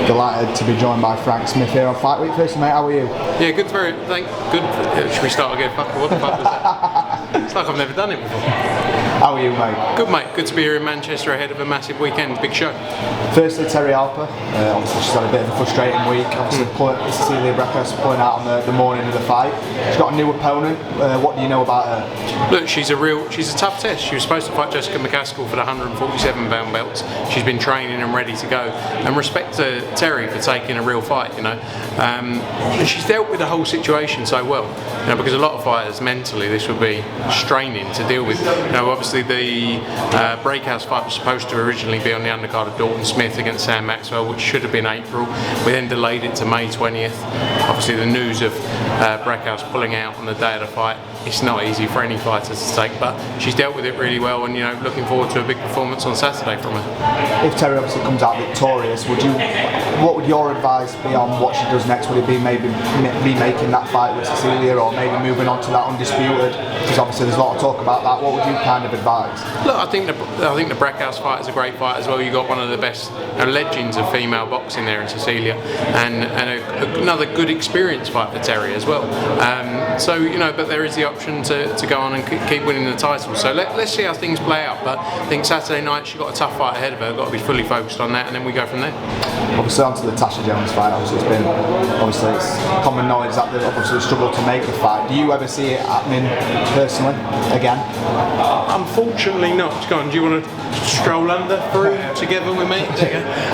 Delighted to be joined by Frank Smith here on Fight Week. First, mate, how are you? Yeah, good. Good. Should we start again? Fuck, what the fuck was that? It's like I've never done it before. How are you, mate? Good, mate. Good to be here in Manchester ahead of a massive weekend, big show. Firstly, Terry Harper. Obviously, she's had a bit of a frustrating week. Obviously, Cecelia pulling out on the morning of the fight. She's got a new opponent. What do you know about her? Look, she's a tough test. She was supposed to fight Jessica McCaskill for the 147-pound belts. She's been training and ready to go. And respect to Terry for taking a real fight, you know. And she's dealt with the whole situation so well, you know, because a lot of fighters mentally this would be straining to deal with. You know, obviously the Breakhouse fight was supposed to originally be on the undercard of Dalton Smith against Sam Maxwell, which should have been April. We then delayed it to May 20th. Obviously the news of Breakhouse pulling out on the day of the fight, it's not easy for any fighter to take, but she's dealt with it really well, and you know, looking forward to a big performance on Saturday from her. If Terry obviously comes out victorious, what would your advice be on what she does next? Would it be maybe remaking that fight with Cecelia, or maybe moving on to that undisputed? Because obviously there's a lot of talk about that. What would you kind of advise? Look, I think the Breakhouse fight is a great fight as well. You got one of the best legends of female boxing there in Cecelia, and another good experience fight for Terry as well. So you know, but there is the option to go on and keep winning the title. So let's see how things play out. But I think Saturday night she's got a tough fight ahead of her. Got to be fully focused on that, and then we go from there. Obviously onto the Tasha Jonas fight. Obviously it's common knowledge that they've obviously struggled to make the fight. Do you ever see it happening personally again? Unfortunately not. Go on, do you want to stroll under through together with me?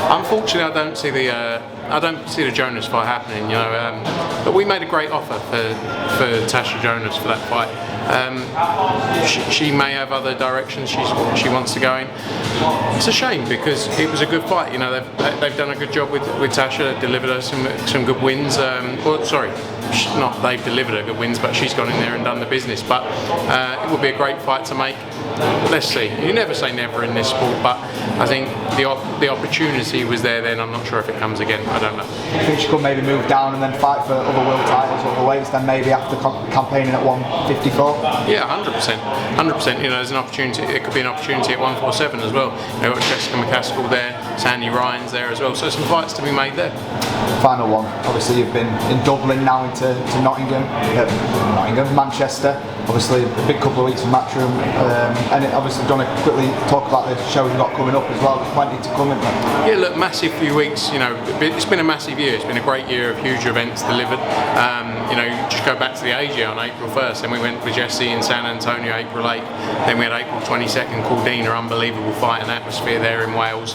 Unfortunately, I don't see the Jonas fight happening. You know, but we made a great offer for Tasha Jonas for that fight. She may have other directions she wants to go in. It's a shame because it was a good fight. You know, they've done a good job with Tasha, delivered her some good wins. Not they've delivered her good wins, but she's gone in there and done the business. But it would be a great fight to make. Let's see. You never say never in this sport, but I think the opportunity was there then. I'm not sure if it comes again. I don't know. I think she could maybe move down and then fight for other world titles, other weights, then maybe after campaigning at 154. Yeah, 100%. You know, there's an opportunity. It could be an opportunity at 147 as well. You know, got Jessica McCaskill there, Sandy Ryan's there as well. So some fights to be made there. Final one. Obviously, you've been in Dublin now into Manchester. Obviously, a big couple of weeks in Matchroom, and obviously, do you want to quickly talk about the shows you've got coming up as well? There's plenty to come in there. Yeah, look, massive few weeks. You know, it's been a massive year. It's been a great year of huge events delivered. You know, you just go back to the AJ on April 1st, then we went with Jesse in San Antonio April 8th, then we had April 22nd, Caldina, unbelievable fight and atmosphere there in Wales.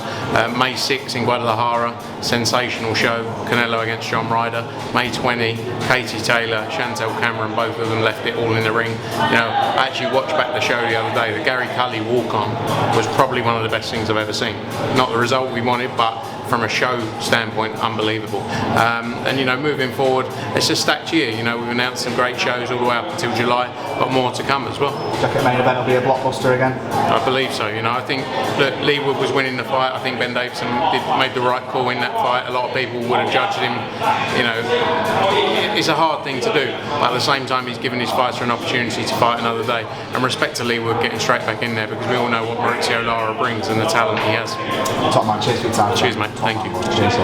May 6th in Guadalajara, sensational show, Canelo against John Ryder. May 20, Katie Taylor, Chantel Cameron, both of them left it all in the ring. You know, I actually watched back the show the other day. The Gary Cully walk-on was probably one of the best things I've ever seen. Not the result we wanted, but from a show standpoint, unbelievable. And you know, moving forward, it's a stacked year. You know, we've announced some great shows all the way up until July, but more to come as well. Jacket main event will be a blockbuster again. I believe so. You know, I think that Lee Wood was winning the fight. I think Ben Davison made the right call in that fight. A lot of people would have judged him. You know, it's a hard thing to do, but at the same time, he's given his fighter an opportunity to fight another day. And respect to Lee Wood getting straight back in there, because we all know what Maurizio Lara brings and the talent he has. Top man, cheers for your time. Cheers, mate. Thank you. Cheers.